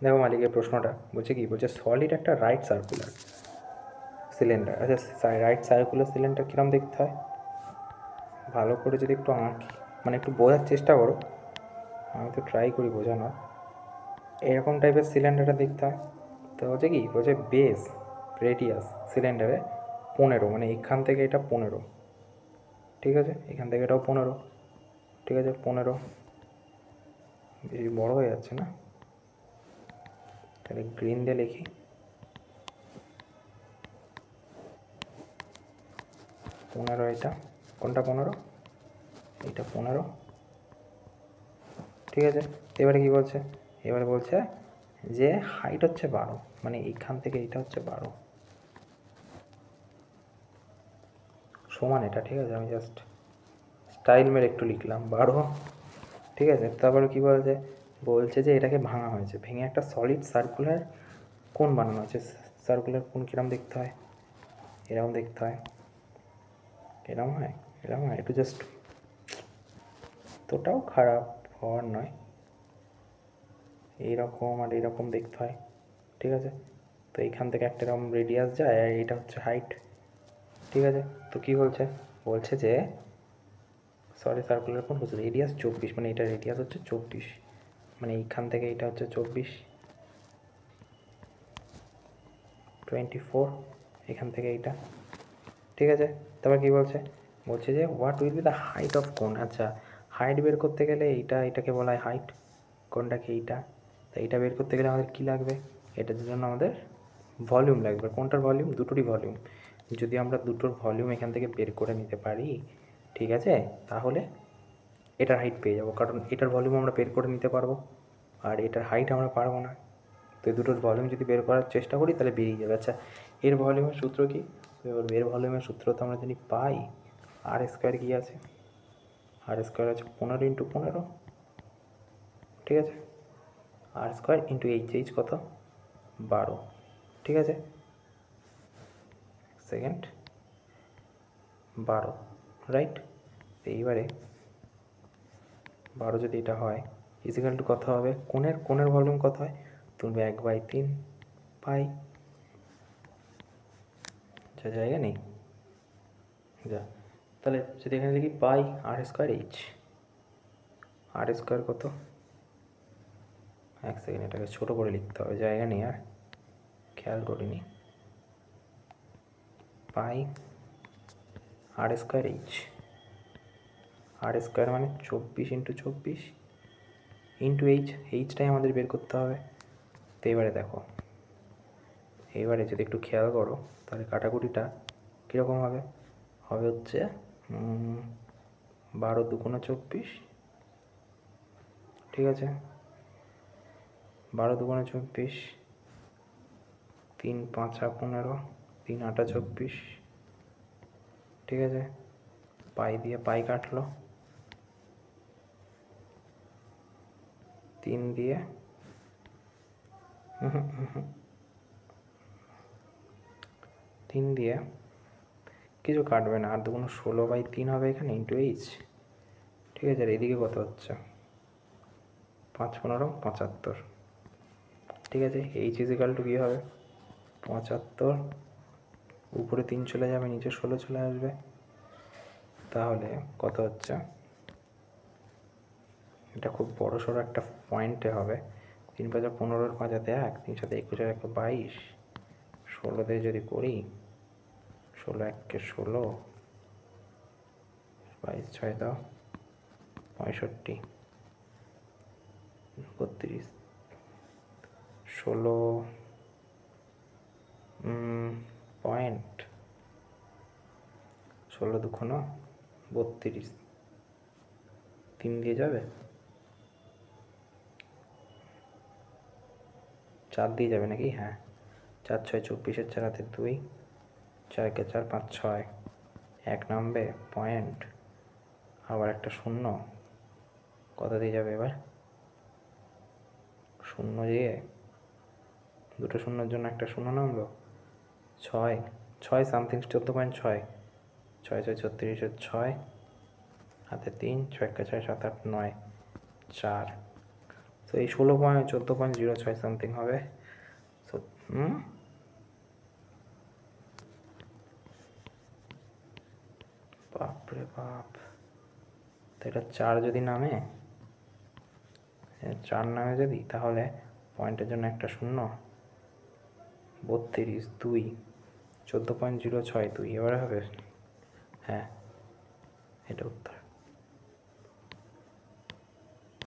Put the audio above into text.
দেখো মালিকের প্রশ্নটা বলছে কি, বলছে সলিড একটা রাইট সার্কুলার সিলিন্ডার। আচ্ছা, রাইট সার্কুলার সিলিন্ডার কীরকম দেখতে হয় ভালো করে যদি একটু আঁকি, মানে একটু বোঝার চেষ্টা করো, আমি তো ট্রাই করি বোঝানোর। এরকম টাইপের সিলিন্ডারটা দেখতে হয়। তো হচ্ছে কি, বলছে বেস রেডিয়াস সিলিন্ডারে 15, মানে এখান থেকে এটা 15, ঠিক আছে, এখান থেকে এটাও 15, ঠিক আছে, 15 বেশি বড় হয়ে যাচ্ছে না, তাহলে গ্রিন দিয়ে লিখি। 15 এটা, কোনটা 15? এইটা 15, ঠিক আছে। এবারে কি বলছে, এবারে বলছে যে হাইট হচ্ছে 12, মানে এইখান থেকে এইটা হচ্ছে 12 সমান এটা, ঠিক আছে। আমি জাস্ট স্টাইল মেরে একটু লিখলাম 12, ঠিক আছে। তারপরে কি বলছে, বলছে যে এটাকে ভাঙা হয়েছে, ভেঙে একটা সলিড সার্কুলার কোন বানানো হয়েছে। সার্কুলার কোন কীরকম দেখতে হয়, এরকম দেখতে হয়, এরকম হয়, এরকম হয়, একটু জাস্ট তোটাও খারাপ হওয়ার নয়, এইরকম আর এইরকম দেখতে হয়, ঠিক আছে। তো এইখান থেকে একটা এরকম রেডিয়াস যায়, আর এইটা হচ্ছে হাইট, ঠিক আছে। তো কী বলছে, বলছে যে সরি সার্কুলার কোন বলছে রেডিয়াস 24, মানে এটা রেডিয়াস হচ্ছে 24, মানে এইখান থেকে এটা হচ্ছে 24, 24, এখান থেকে এইটা, ঠিক আছে। তারপর কী বলছে, বলছে যে what will be the height of কোন। আচ্ছা, হাইট বের করতে গেলে এটাকে বলা হয় হাইট, কোনটাকে এইটা। তো এইটা বের করতে গেলে আমাদের কী লাগবে, এটার জন্য আমাদের ভলিউম লাগবে। কোনটার ভলিউম? দুটোরই ভলিউম। যদি আমরা দুটোর ভলিউম এখান থেকে বের করে নিতে পারি, ঠিক আছে, তাহলে এটার হাইট পেয়ে যাবো, কারণ এটার ভলিউম আমরা বের করে নিতে পারবো, আর এটার হাইট আমরা পারবো না। তো এই দুটোর ভলিউম যদি বের করার চেষ্টা করি তাহলে বেরিয়ে যাবে। আচ্ছা, এর ভলিউমের সূত্র কী? এবার এর ভলিউমের সূত্র তো আমরা জানি পাই, আর স্কোয়ার কী আছে, আর স্কোয়ার আছে 15 × 15, ঠিক আছে, আর স্কোয়ার ইন্টু এইচ কত, 12, ঠিক আছে, সেকেন্ড 12, রাইট। এইবারে 12 যদি এটা হয় ইজিক্যাল টু কত হবে, কোণের ভলিউম কত হয়, তুলবে 1/3 পাই, যা জায়গা নেই যা। তাহলে যদি এখানে লিখি পাই আর স্কোয়ার এইচ, আর স্কোয়ার কত, এক সেকেন্ড, এটাকে ছোটো করে লিখতে হবে, জায়গা নেই আর খেয়াল করিনি, পাই আর স্কোয়ার এইচ, আর স্কোয়ার মানে 24 × 24 ইন্টু এইচটাই আমাদের বের করতে হবে। তো এবারে দেখো, এবারে যদি একটু খেয়াল করো তাহলে কাটাকুটিটা কীরকম হবে, হবে হচ্ছে 12 × 2 = 24, ঠিক আছে, 12 × 2 = 24, 3 × 5 = 15, 3 × 8 = 24, ঠিক আছে। পাই দিয়ে পাই কাটলো, 3 দিয়ে কিছু কাটবে না, আর 2 × 16/3 হবে এখানে ইন্টু এইচ, ঠিক আছে। আর এদিকে কত হচ্ছে 5 × 15 = 75, ঠিক আছে। এইচ ইজিক্যাল টু কী হবে 75, উপরে 3 চলে যাবে, নিচে 16 চলে আসবে, তাহলে কত হচ্ছে, এটা খুব বড় সড়ো একটা পয়েন্টে হবে, 3 × 5 = 15, 5 × 1, 3 × 7 = 21, 22, 16 দিয়ে যদি করি 16 × 1 = 16, 22 × 6 = 65, 32, 16 পয়েন্ট, 16 × 2 = 32, 3 দিয়ে যাবে, 4 দিয়ে যাবে নাকি, হ্যাঁ, 4 × 6 = 24, 4 হাতে 2, 4 × 4 = 5, 6, 1 নামবে পয়েন্ট, আবার একটা শূন্য, কত দিয়ে যাবে এবার, শূন্য দিয়ে, দুটো শূন্যর জন্য একটা শূন্য নামলো, 6 সামথিং 14.6, 6 × 6 = 36, 6 হাতে 3, 6 × 4 = 7, 8, 9, 4, তো এই 14.06 সামথিং হবে। সো বাপরে বাপ, তো এটা 4 যদি নামে, 4 নামে যদি, তাহলে পয়েন্টের জন্য একটা শূন্য, 32 2 14.06 2 এবারে হবে। হ্যাঁ, এটা উত্তর।